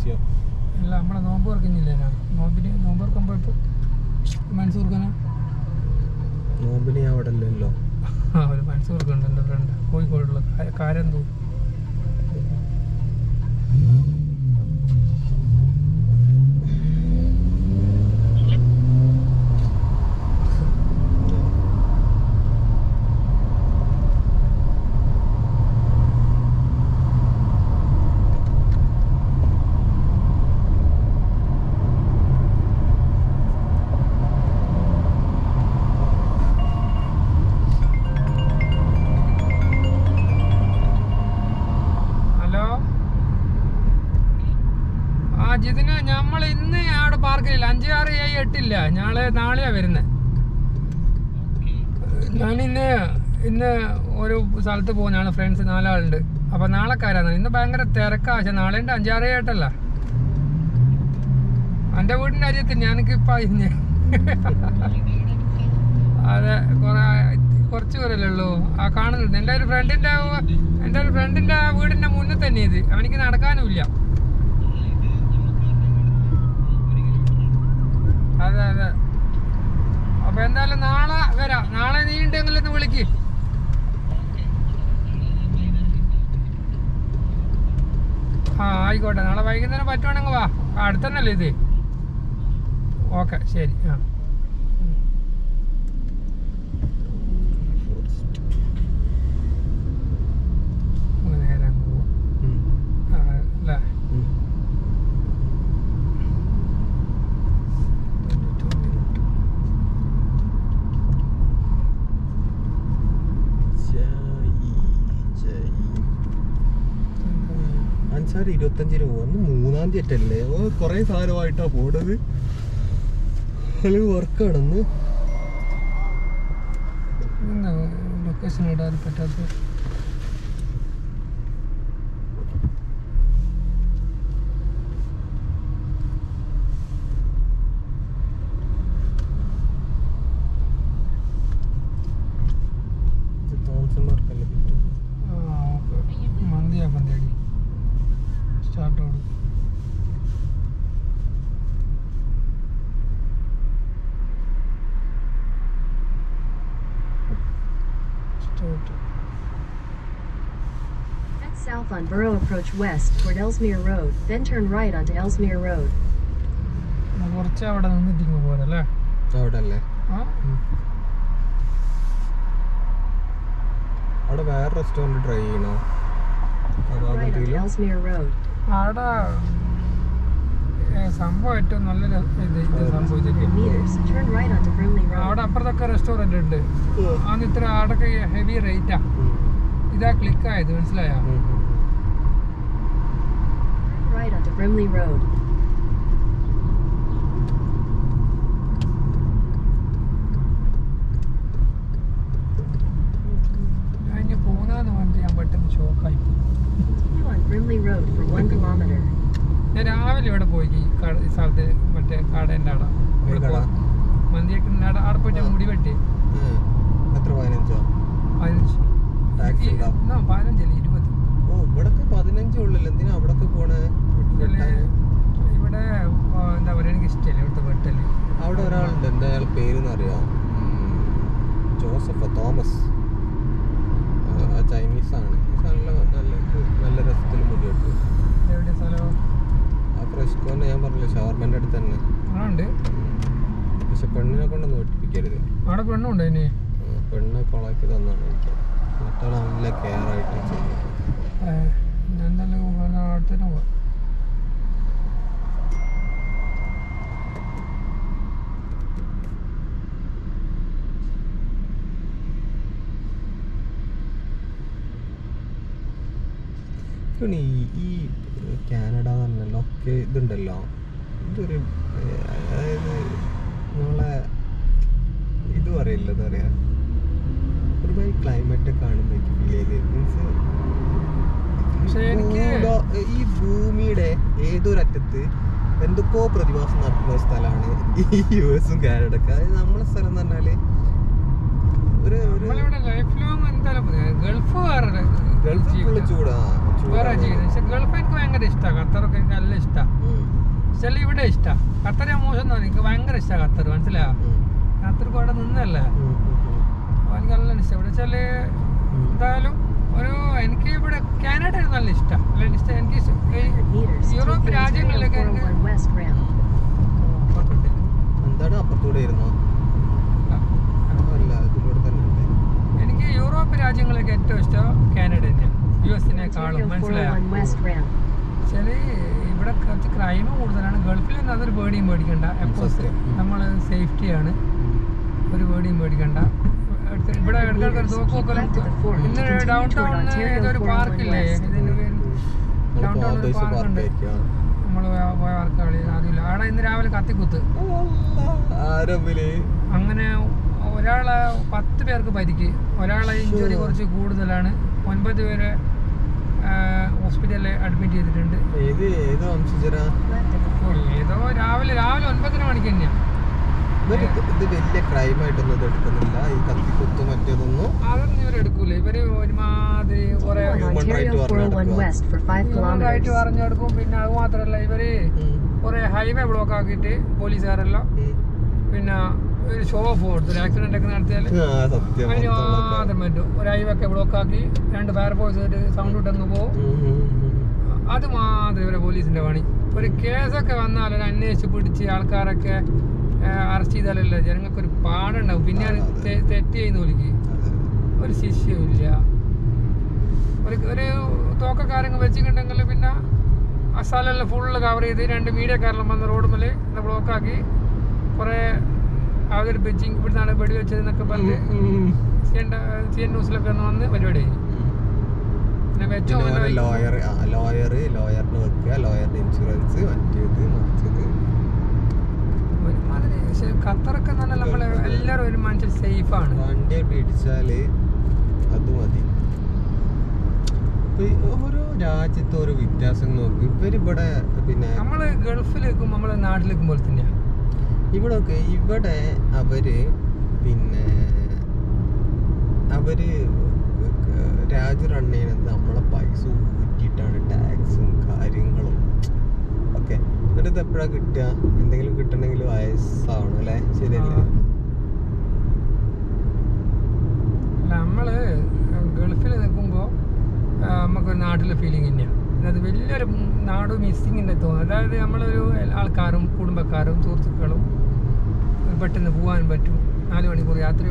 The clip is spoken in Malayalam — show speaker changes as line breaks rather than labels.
വിഷയം.
അല്ല നമ്മളെ നോമ്പ് തുറക്കുന്നില്ലേ, നോമ്പ് തുറക്കാൻ പോയപ്പോൾ മൻസൂർക്കാനാ
നോമ്പിന് ഞാൻ അവിടെ അല്ലല്ലോ.
ഒരു മൻസൂർക്കുണ്ട് എൻ്റെ ഫ്രണ്ട് കോഴിക്കോടുള്ള കാരന്തൂർ. ജിതിന് നമ്മൾ ഇന്ന് അവിടെ പാർക്കിലില്ല, 5, 6, 7, 8 ഇല്ല. നാളെയാ വരുന്നത്. ഇന്ന് ഒരു സ്ഥലത്ത് പോകുന്നതാണ്, ഫ്രണ്ട്സ് 4 ആളുണ്ട്. അപ്പൊ നാളെ കയറാന്ന്. ഇന്ന് ഭയങ്കര തിരക്കാ. പക്ഷെ നാളെ ഉണ്ട് 5, 6, 7 8 എൻ്റെ വീടിൻ്റെ അരിയത്തിൽ ഞാനിപ്പോ അതെ കുറച്ച് പേരല്ലേ ഉള്ളൂ. ആ കാണുന്നുണ്ട്. എൻ്റെ ഒരു ഫ്രണ്ടിന്റെ വീടിന്റെ മുന്നിൽ തന്നെ ഇത്. അവനിക്ക് നടക്കാനുമില്ല. അതെ അപ്പൊ എന്തായാലും നാളെ വരാം. നാളെ നീ ഉണ്ടെങ്കിൽ ഒന്ന് വിളിക്ക്. ആയിക്കോട്ടെ. നാളെ വൈകുന്നേരം പറ്റുവാണെങ്കിൽ വാ. അടുത്തന്നല്ലേ ഇത്. ഓക്കെ ശരി. നേരെ പോവാ അല്ലേ.
അഞ്ചാറ് 25 പോവാ. അന്ന് 3-ാം തീയതി അല്ലേ. കൊറേ സാധനമായിട്ടാ പോണത്. അല്ലെങ്കിൽ വർക്ക് കടന്ന്
ലൊക്കേഷൻ ഇടാൻ പറ്റാത്ത മന്തി അഫന്തി അടി സ്റ്റാർട്ട് ഓടും.
Head south on Borough, approach west toward Ellesmere Road, then turn right onto Ellesmere Road.
കുറച്ച് അവിടെ നിന്നിട്ടിങ്ങ് പോരല്ലേ.
അവിടെ അല്ലേ. അവിടെ വേറെ റെസ്റ്റോറൻറ്റ് ട്രൈ ചെയ്യണോ?
അവിടെ സംഭവം ഏറ്റവും നല്ലൊരു ഇത് സംഭവിച്ചിട്ട് അവിടെ അപ്പുറത്തൊക്കെ റെസ്റ്റോറൻറ്റ് ഉണ്ട്. അന്ന് ഇത്ര അവിടെയൊക്കെ ഹെവി റേറ്റാ. ഇതാ ക്ലിക്ക് ആയത്, മനസ്സിലായോ? ഞാൻ പോകുന്നതെന്ന് പറഞ്ഞിട്ട് ഞാൻ പെട്ടെന്ന് ഷോക്കായി. ഞാൻ രാവിലെ ഇവിടെ പോയി ഈ സ്ഥലത്ത് മറ്റേ കടേൻ്റെ അവിടെ മന്തിയൊക്കെ അവിടെ പോയിട്ട് മുടി വെട്ടി.
15
15
15 ഉള്ളല്ലോ. എന്തിനാ അവിടെ പോണേ?
ഇവിടെ എന്താ പറയുക, എനിക്ക് ഇഷ്ടമല്ല ഇവിടുത്തെ വെട്ടല്.
അവിടെ ഒരാളുണ്ട്, എന്താ അയാൾ പേരെന്ന് അറിയാം? Joseph Thomas. ചൈനീസ് ആണ്. നല്ല രസത്തിൽ മുടി വെട്ടു.
എവിടെ സ്ഥലം?
ആ ഫ്രഷ്കോന്ന് ഞാൻ പറഞ്ഞില്ല, ഷവർമൻ്റെ അടുത്ത് തന്നെ
ഉണ്ട്.
പക്ഷെ പെണ്ണിനെ കൊണ്ടൊന്ന് വെട്ടിപ്പിക്കരുത്.
അവിടെ പെണ്ണുണ്ടോ? ഇനി
പെണ്ണ് കൊളാക്കി തന്നാണ് എനിക്ക്. മറ്റാൾ നല്ല കെയർ ആയിട്ട് ചെയ്യും.
എന്തായാലും അടുത്തന്നെ പോവാം.
ഈ കാനഡ എന്നല്ലോ ഒക്കെ ഇതുണ്ടല്ലോ, ഇതൊരു അതായത് നമ്മളെ ഇത് പറയില്ല, എന്താ പറയാ, ഒരുപാട് ക്ലൈമറ്റ് കാണുമ്പോൾ എനിക്ക് ഫീൽ ചെയ്ത് മീൻസ് ഈ ഭൂമിയുടെ ഏതൊരറ്റത്ത് എന്തൊക്കെയോ പ്രതിഭാസം നടക്കുന്ന ഒരു സ്ഥലമാണ് ഈ US ഉം കാനഡയൊക്കെ. അതായത് നമ്മളെ സ്ഥലം എന്ന് പറഞ്ഞാല് ഗൾഫ് ഫുള്ള് ചൂടാ.
വേറെ ചെയ്യുന്നത്. പക്ഷെ ഗൾഫ് എനിക്ക് ഭയങ്കര ഇഷ്ടമാണ്. ഖത്തറൊക്കെ എനിക്ക് നല്ല ഇഷ്ടമാണ്. ചില ഇവിടെ ഇഷ്ടമാണ്. ഖത്തർ ഞാൻ മോശം തോന്നി. എനിക്ക് ഭയങ്കര ഇഷ്ടമാണ് ഖത്തർ. മനസ്സിലായോ? ഖത്തർക്ക് അവിടെ നിന്നല്ലേ, എനിക്ക് നല്ല ഇഷ്ടം. ഇവിടെ വെച്ചാൽ എന്തായാലും എനിക്ക് ഇവിടെ കാനഡ നല്ല ഇഷ്ടമാണ്. എനിക്ക് യൂറോപ്പ് രാജ്യങ്ങളിലൊക്കെ എനിക്ക് യൂറോപ്പ് രാജ്യങ്ങളിലൊക്കെ ഏറ്റവും ഇഷ്ടം കാനഡ തന്നെയാണ്, US-നേക്കാളും. മനസ്സിലായോ? ചില ഇവിടെ കുറച്ച് ക്രൈം കൂടുതലാണ്. ഗൾഫിൽ നിന്ന് അതൊരു പേടിയും പേടിക്കണ്ട. എപ്പോസ് നമ്മൾ സേഫ്റ്റിയാണ്, ഒരു പേടിയും പേടിക്കണ്ട. ഇവിടെ ഇടയ്ക്ക് തോക്കൊക്കെ ഇന്ന് ഡൗൺ ടൗണിൽ ഏതൊരു പാർക്കില്ലേ, ഇതിൻ്റെ പേര് ഡൗൺ ടൗണിൽ ഒരു പാർക്കുണ്ട്. നമ്മൾ പോയ പാർക്കളി അറിയില്ല. അവിടെ ഇന്ന് രാവിലെ കത്തിക്കുത്ത്. അങ്ങനെ ഒരാളെ 10 പേർക്ക് പരിക്ക്, ഒരാളെ ഇഞ്ചുറി കുറച്ച് കൂടുതലാണ്. 9 പേരെ ഹോസ്പിറ്റലിൽ അഡ്മിറ്റ് ചെയ്തിട്ടുണ്ട്. ഏതോ രാവിലെ 9:30 മണിക്ക് തന്നെയാണ്.
വലിയ ക്രൈം ആയിട്ടൊന്നും എടുക്കുന്നില്ല ഈ കത്തിക്കുത്ത് മറ്റേതൊന്നും.
അതൊന്നും ഇവരെടുക്കൂല. ഇവര് ഒരുമാതിരി കുറെ ആയിട്ട് പറഞ്ഞെടുക്കും. പിന്നെ അത് മാത്രല്ല, ഇവര് കുറെ ഹൈവേ ബ്ലോക്ക് ആക്കിയിട്ട് പോലീസുകാരെല്ലാം പിന്നെ ഒരു ഷോ ഓഫ് കൊടുത്തു. ഒരു ആക്സിഡന്റ് ഒക്കെ നടത്തിയാൽ അതിന് മാത്രം പറ്റും. ഒരു ഹൈവേ ഒക്കെ ബ്ലോക്ക് ആക്കി 2 ഫയർഫോഴ്സ് ആയിട്ട് സൗണ്ട് ഇട്ടങ്ങ് പോകും. അത് മാത്രം ഇവരെ പോലീസിന്റെ പണി. ഒരു കേസൊക്കെ വന്നാൽ ഒരു അന്വേഷിച്ച് പിടിച്ച് ആൾക്കാരൊക്കെ അറസ്റ്റ് ചെയ്താലല്ല ജനങ്ങൾക്കൊരു പാടുണ്ടാവും. പിന്നെ തെറ്റ് ചെയ്യുന്ന പോലിക്ക് ഒരു ശിക്ഷയില്ല. ഒരു തോക്കക്കാരങ്ങ് വെച്ചിട്ടുണ്ടെങ്കിൽ പിന്നെ ആ സ്ഥലമെല്ലാം ഫുള്ള് കവർ ചെയ്ത് 2 മീഡിയക്കാരെല്ലാം വന്ന് റോഡ് മേലെ ബ്ലോക്കാക്കി കുറേ അവതരിപ്പിച്ച് ഇവിടുന്നാണ് വെടിവെച്ചതെന്നൊക്കെ പറഞ്ഞ് CNN ന്യൂസിലൊക്കെ ഒന്ന് വന്ന് പരിപാടി കഴിഞ്ഞു. പിന്നെ
ലോയറിന് വെക്കുക, ലോയറിന്റെ ഇൻഷുറൻസ്, മറ്റേത് മറിച്ചത്.
ഒരുമാതിരി. പക്ഷെ ഖത്തറൊക്കെ നല്ല നമ്മളെ എല്ലാവരും ഒരു മനുഷ്യൻ സേഫാണ്.
വണ്ടിയൊക്കെ ഇടിച്ചാല് അത് മതി. ഓരോ രാജ്യത്തെ ഓരോ വ്യത്യാസം നോക്കും. ഇവരിവിടെ പിന്നെ
നമ്മള് ഗൾഫിലേക്കും നമ്മളെ നാട്ടിലേക്കും പോലെ തന്നെയാണ്
ഇവിടെ അവര് പിന്നെ രാജ്യം റൺ ചെയ്യുന്നത് നമ്മളെ പൈസ ഊറ്റിയിട്ടാണ്, ടാക്സും കാര്യങ്ങളും ഒക്കെ. എന്നിട്ട് ഇത് എപ്പോഴാണ് കിട്ടുക? എന്തെങ്കിലും കിട്ടണമെങ്കിൽ വയസ്സാവണം അല്ലേ? ശരിയല്ലേ?
നമ്മള് ഗൾഫിൽ നിൽക്കുമ്പോൾ നമുക്കൊരു നാട്ടിലെ ഫീലിംഗ് തന്നെയാണ്. അത് വലിയൊരു നാട് മിസ്സിങ് തന്നെ തോന്നും. അതായത് നമ്മളൊരു ആൾക്കാരും കുടുംബക്കാരും സുഹൃത്തുക്കളും പെട്ടെന്ന് പോകാൻ പറ്റും. 4 മണിക്കൂർ യാത്ര